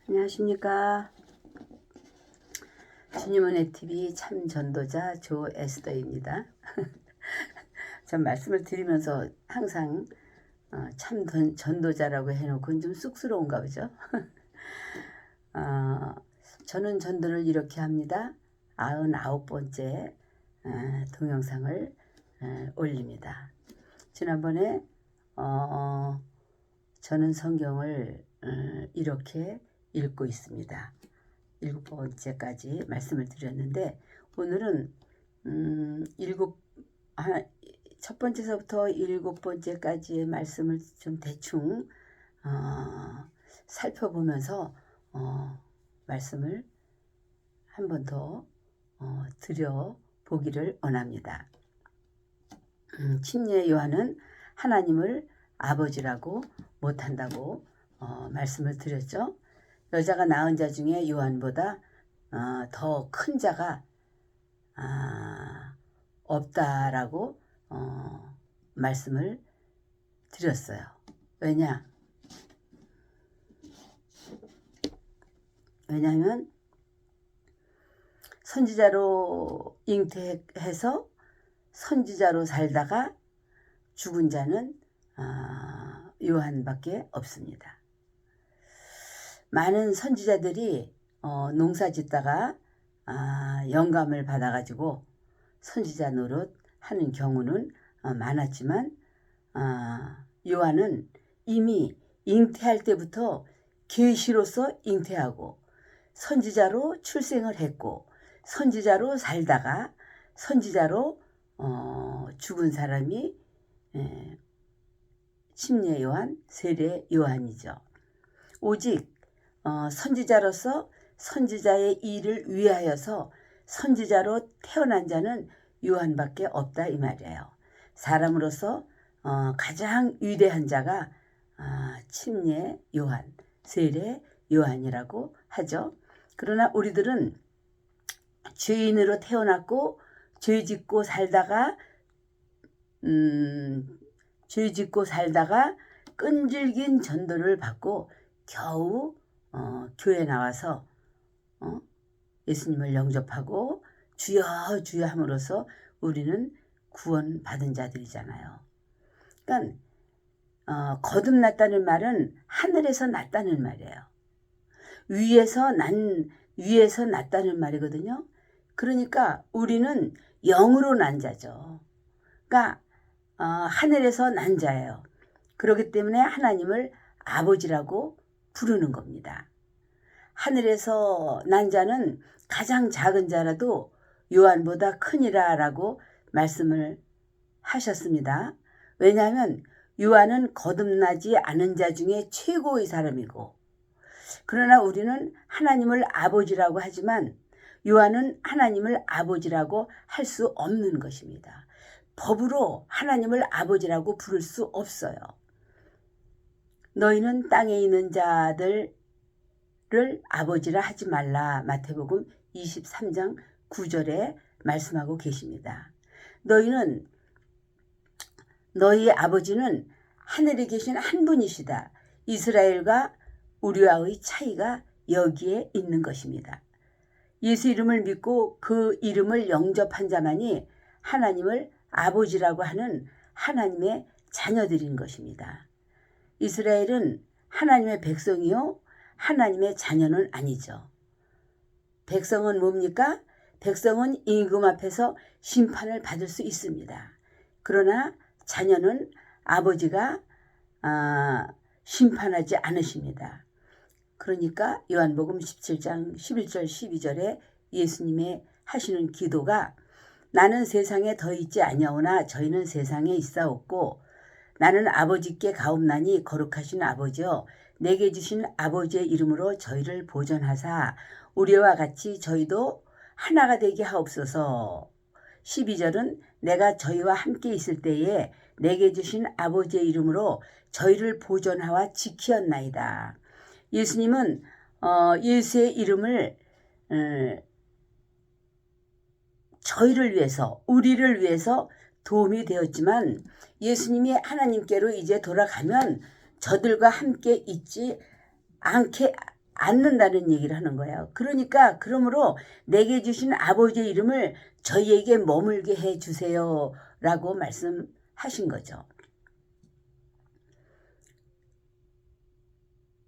안녕하십니까. 주님은혜 TV 참 전도자 조에스더입니다. 전 말씀을 드리면서 항상 참 전도자라고 해놓고 좀 쑥스러운가 보죠. 저는 전도를 이렇게 합니다. 99번째 동영상을 올립니다. 지난번에 저는 성경을 이렇게 읽고 있습니다. 7번째까지 말씀을 드렸는데 오늘은 첫 번째서부터 7번째까지의 말씀을 좀 대충 살펴보면서 말씀을 한 번 더 드려보기를 원합니다. 침례 요한은 하나님을 아버지라고 못한다고 말씀을 드렸죠. 여자가 낳은 자 중에 요한보다 더 큰 자가 없다라고 말씀을 드렸어요. 왜냐하면 선지자로 잉태해서 선지자로 살다가 죽은 자는 요한밖에 없습니다. 많은 선지자들이 농사 짓다가 영감을 받아가지고 선지자 노릇 하는 경우는 많았지만 요한은 이미 잉태할 때부터 계시로서 잉태하고 선지자로 출생을 했고 선지자로 살다가 선지자로 죽은 사람이 침례 요한, 세례 요한이죠. 오직 선지자로서 선지자의 일을 위하여서 선지자로 태어난 자는 요한밖에 없다 이 말이에요. 사람으로서 가장 위대한 자가 침례 요한, 세례 요한이라고 하죠. 그러나 우리들은 죄인으로 태어났고 죄짓고 살다가 끈질긴 전도를 받고 겨우 교회 나와서 예수님을 영접하고 주여 주여 함으로써 우리는 구원받은 자들이잖아요. 그러니까 거듭났다는 말은 하늘에서 났다는 말이에요. 위에서 났다는 말이거든요. 그러니까 우리는 영으로 난 자죠. 그러니까 하늘에서 난 자예요. 그렇기 때문에 하나님을 아버지라고 부르는 겁니다. 하늘에서 난 자는 가장 작은 자라도 요한보다 크니라 라고 말씀을 하셨습니다. 왜냐하면 요한은 거듭나지 않은 자 중에 최고의 사람이고 그러나 우리는 하나님을 아버지라고 하지만 요한은 하나님을 아버지라고 할 수 없는 것입니다. 법으로 하나님을 아버지라고 부를 수 없어요. 너희는 땅에 있는 자들을 아버지라 하지 말라. 마태복음 23장 9절에 말씀하고 계십니다. 너희의 아버지는 하늘에 계신 한 분이시다. 이스라엘과 우리와의 차이가 여기에 있는 것입니다. 예수 이름을 믿고 그 이름을 영접한 자만이 하나님을 아버지라고 하는 하나님의 자녀들인 것입니다. 이스라엘은 하나님의 백성이요 하나님의 자녀는 아니죠. 백성은 뭡니까? 백성은 임금 앞에서 심판을 받을 수 있습니다. 그러나 자녀는 아버지가 심판하지 않으십니다. 그러니까 요한복음 17장 11절 12절에 예수님의 하시는 기도가 나는 세상에 더 있지 아니하오나 저희는 세상에 있사옵고 나는 아버지께 가옵나니 거룩하신 아버지여 내게 주신 아버지의 이름으로 저희를 보존하사 우리와 같이 저희도 하나가 되게 하옵소서. 12절은 내가 저희와 함께 있을 때에 내게 주신 아버지의 이름으로 저희를 보존하와 지키었나이다. 예수님은 예수의 이름을 저희를 위해서 우리를 위해서 도움이 되었지만 예수님이 하나님께로 이제 돌아가면 저들과 함께 있지 않는다는 얘기를 하는 거예요. 그러니까 그러므로 내게 주신 아버지의 이름을 저희에게 머물게 해 주세요 라고 말씀하신 거죠.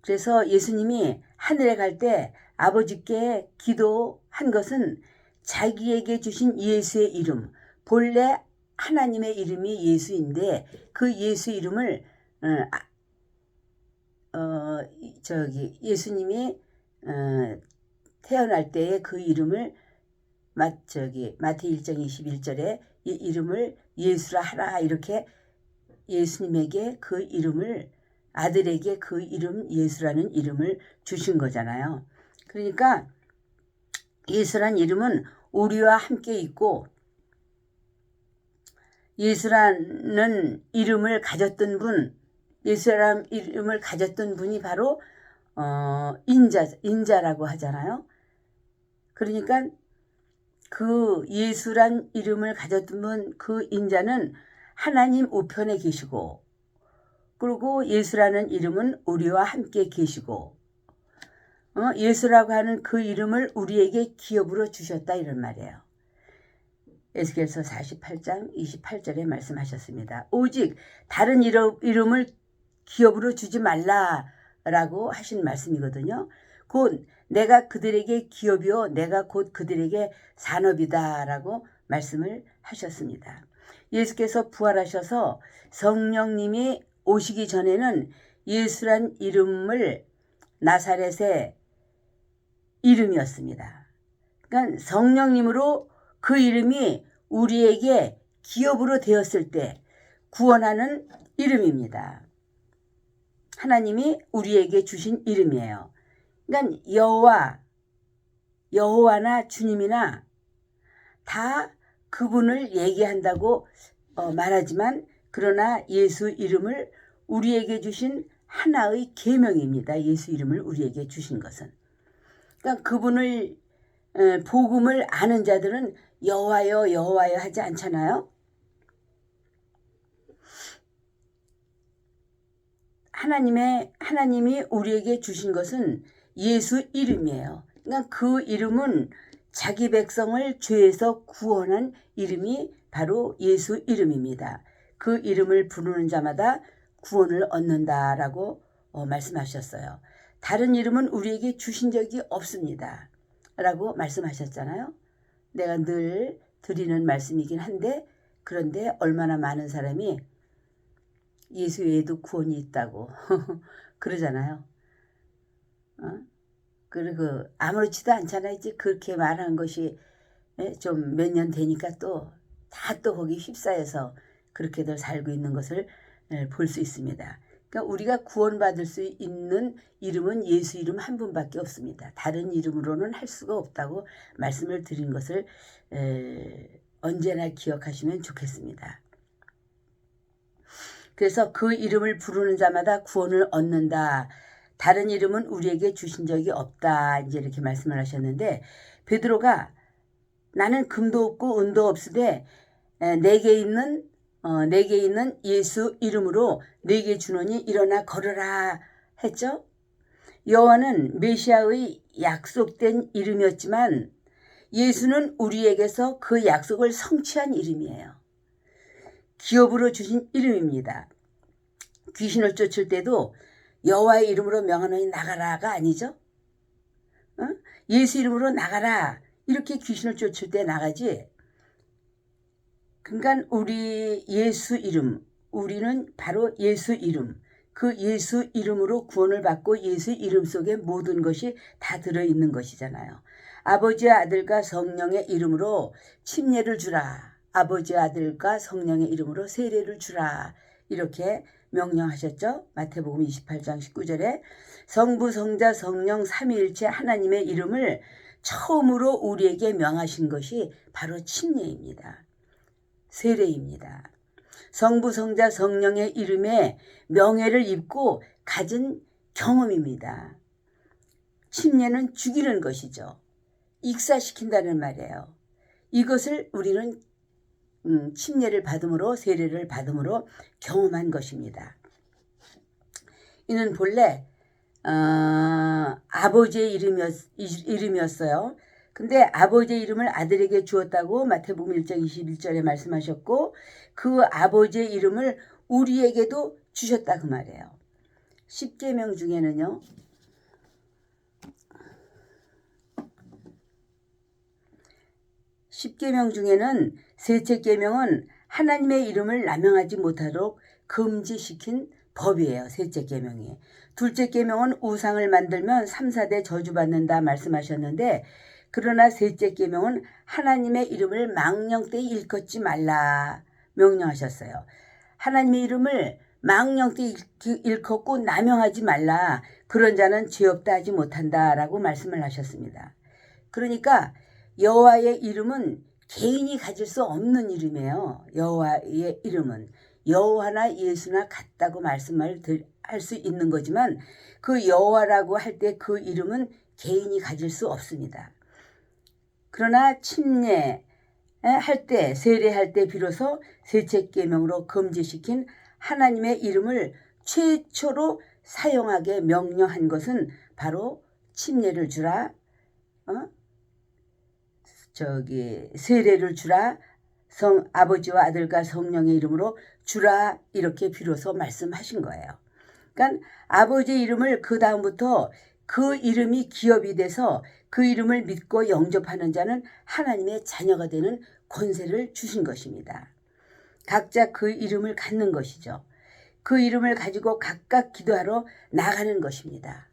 그래서 예수님이 하늘에 갈 때 아버지께 기도한 것은 자기에게 주신 예수의 이름, 본래 하나님의 이름이 예수인데 그 예수 이름을 예수님이 태어날 때의 그 이름을 마태 1장 21절에 이 이름을 예수라 하라 이렇게 예수님에게 그 이름을 아들에게 그 이름 예수라는 이름을 주신 거잖아요. 그러니까 예수란 이름은 우리와 함께 있고 예수라는 이름을 가졌던 분, 예수라는 이름을 가졌던 분이 바로 인자라고 하잖아요. 그러니까 그 예수란 이름을 가졌던 분, 그 인자는 하나님 우편에 계시고 그리고 예수라는 이름은 우리와 함께 계시고 예수라고 하는 그 이름을 우리에게 기업으로 주셨다 이런 말이에요. 에스겔서 48장 28절에 말씀하셨습니다. 오직 다른 이름을 기업으로 주지 말라라고 하신 말씀이거든요. 곧 내가 그들에게 기업이요 내가 곧 그들에게 산업이다라고 말씀을 하셨습니다. 예수께서 부활하셔서 성령님이 오시기 전에는 예수란 이름을 나사렛의 이름이었습니다. 그러니까 성령님으로 그 이름이 우리에게 기업으로 되었을 때 구원하는 이름입니다. 하나님이 우리에게 주신 이름이에요. 그러니까 여호와나 주님이나 다 그분을 얘기한다고 말하지만 그러나 예수 이름을 우리에게 주신 하나의 계명입니다. 예수 이름을 우리에게 주신 것은. 그러니까 그분을 복음을 아는 자들은 여호와여 여호와여 하지 않잖아요. 하나님이 우리에게 주신 것은 예수 이름이에요. 그러니까 그 이름은 자기 백성을 죄에서 구원한 이름이 바로 예수 이름입니다. 그 이름을 부르는 자마다 구원을 얻는다라고 말씀하셨어요. 다른 이름은 우리에게 주신 적이 없습니다. 라고 말씀하셨잖아요. 내가 늘 드리는 말씀이긴 한데 그런데 얼마나 많은 사람이 예수 외에도 구원이 있다고 그러잖아요. 그리고 아무렇지도 않잖아요. 이제 그렇게 말하는 것이 좀 몇 년 되니까 또 거기 휩싸여서 그렇게들 살고 있는 것을 볼 수 있습니다. 그러니까 우리가 구원받을 수 있는 이름은 예수 이름 한 분밖에 없습니다. 다른 이름으로는 할 수가 없다고 말씀을 드린 것을 언제나 기억하시면 좋겠습니다. 그래서 그 이름을 부르는 자마다 구원을 얻는다. 다른 이름은 우리에게 주신 적이 없다. 이제 이렇게 말씀을 하셨는데 베드로가 나는 금도 없고 은도 없으되 내게 있는 예수 이름으로 내게 주노니 일어나 걸으라 했죠. 여호와는 메시아의 약속된 이름이었지만 예수는 우리에게서 그 약속을 성취한 이름이에요. 기업으로 주신 이름입니다. 귀신을 쫓을 때도 여호와의 이름으로 명하노니 나가라가 아니죠. 예수 이름으로 나가라 이렇게 귀신을 쫓을 때 나가지. 그러니까 우리 예수 이름, 우리는 바로 예수 이름, 그 예수 이름으로 구원을 받고 예수 이름 속에 모든 것이 다 들어있는 것이잖아요. 아버지와 아들과 성령의 이름으로 침례를 주라. 아버지와 아들과 성령의 이름으로 세례를 주라. 이렇게 명령하셨죠. 마태복음 28장 19절에 성부, 성자, 성령 삼위일체 하나님의 이름을 처음으로 우리에게 명하신 것이 바로 침례입니다. 세례입니다. 성부, 성자, 성령의 이름에 명예를 입고 가진 경험입니다. 침례는 죽이는 것이죠. 익사시킨다는 말이에요. 이것을 우리는 침례를 받음으로 세례를 받음으로 경험한 것입니다. 이는 본래 아버지의 이름이었어요. 근데 아버지의 이름을 아들에게 주었다고 마태복음 1장 21절에 말씀하셨고 그 아버지의 이름을 우리에게도 주셨다 그 말이에요. 10계명 중에는요. 10계명 중에는 셋째 계명은 하나님의 이름을 남용하지 못하도록 금지시킨 법이에요. 셋째 계명이. 둘째 계명은 우상을 만들면 3, 4대 저주받는다 말씀하셨는데 그러나 셋째 계명은 하나님의 이름을 망령되이 일컫지 말라 명령하셨어요. 하나님의 이름을 망령되이 일컫고 남용하지 말라. 그런 자는 죄 없다 하지 못한다라고 말씀을 하셨습니다. 그러니까 여호와의 이름은 개인이 가질 수 없는 이름이에요. 여호와의 이름은 여호와나 예수나 같다고 말씀을 할 수 있는 거지만 그 여호와라고 할 때 그 이름은 개인이 가질 수 없습니다. 그러나 침례 할 때, 세례할 때 비로소 셋째 계명으로 금지시킨 하나님의 이름을 최초로 사용하게 명령한 것은 바로 침례를 주라, 세례를 주라, 아버지와 아들과 성령의 이름으로 주라 이렇게 비로소 말씀하신 거예요. 그러니까 아버지의 이름을 그 다음부터 그 이름이 기업이 돼서 그 이름을 믿고 영접하는 자는 하나님의 자녀가 되는 권세를 주신 것입니다. 각자 그 이름을 갖는 것이죠. 그 이름을 가지고 각각 기도하러 나가는 것입니다.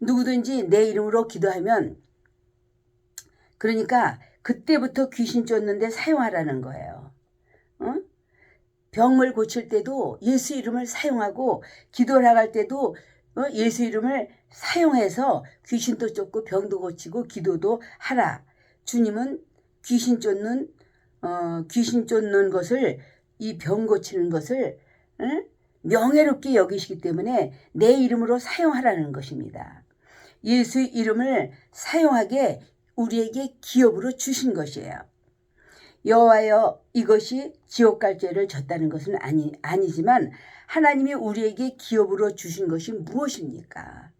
누구든지 내 이름으로 기도하면 그러니까 그때부터 귀신 쫓는데 사용하라는 거예요. 병을 고칠 때도 예수 이름을 사용하고 기도 나갈 때도 예수 이름을 사용해서 귀신도 쫓고 병도 고치고 기도도 하라. 주님은 귀신 쫓는 것을 이 병 고치는 것을 명예롭게 여기시기 때문에 내 이름으로 사용하라는 것입니다. 예수 이름을 사용하게 우리에게 기업으로 주신 것이에요. 여호와여 이것이 지옥 갈 죄를 졌다는 것은 아니지만 하나님이 우리에게 기업으로 주신 것이 무엇입니까?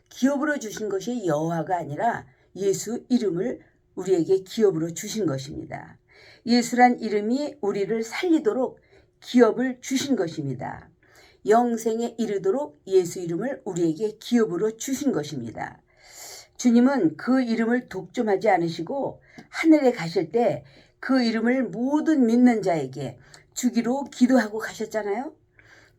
기업으로 주신 것이 여호와가 아니라 예수 이름을 우리에게 기업으로 주신 것입니다. 예수란 이름이 우리를 살리도록 기업을 주신 것입니다. 영생에 이르도록 예수 이름을 우리에게 기업으로 주신 것입니다. 주님은 그 이름을 독점하지 않으시고 하늘에 가실 때 그 이름을 모든 믿는 자에게 주기로 기도하고 가셨잖아요.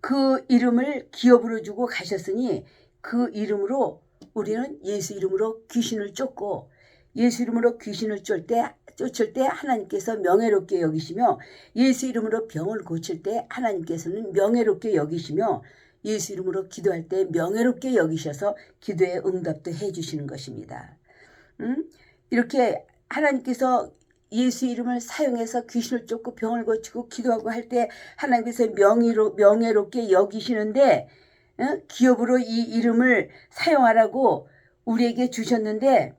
그 이름을 기업으로 주고 가셨으니 그 이름으로 우리는 예수 이름으로 귀신을 쫓고 예수 이름으로 귀신을 쫓을 때 하나님께서 명예롭게 여기시며 예수 이름으로 병을 고칠 때 하나님께서는 명예롭게 여기시며 예수 이름으로 기도할 때 명예롭게 여기셔서 기도의 응답도 해주시는 것입니다. 이렇게 하나님께서 예수 이름을 사용해서 귀신을 쫓고 병을 고치고 기도하고 할 때 하나님께서 명예롭게 여기시는데 기업으로 이 이름을 사용하라고 우리에게 주셨는데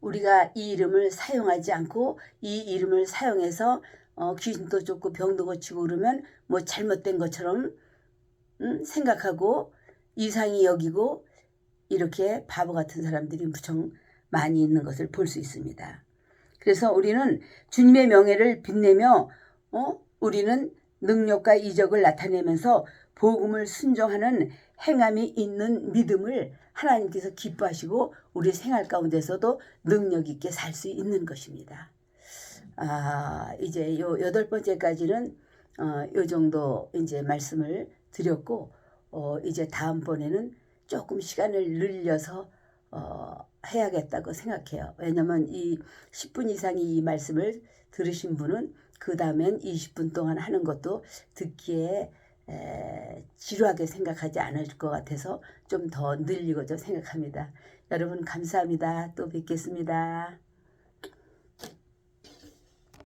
우리가 이 이름을 사용하지 않고 이 이름을 사용해서 귀신도 쫓고 병도 고치고 그러면 뭐 잘못된 것처럼 생각하고 이상히 여기고 이렇게 바보 같은 사람들이 무척 많이 있는 것을 볼 수 있습니다. 그래서 우리는 주님의 명예를 빛내며 우리는 능력과 이적을 나타내면서 복음을 순종하는 행함이 있는 믿음을 하나님께서 기뻐하시고 우리 생활 가운데서도 능력 있게 살 수 있는 것입니다. 이제 요 8번째까지는 요 정도 이제 말씀을 드렸고 이제 다음번에는 조금 시간을 늘려서 해야겠다고 생각해요. 왜냐하면 이 10분 이상이 이 말씀을 들으신 분은 그 다음엔 20분 동안 하는 것도 듣기에 지루하게 생각하지 않을 것 같아서 좀 더 늘리고자 생각합니다. 여러분 감사합니다. 또 뵙겠습니다.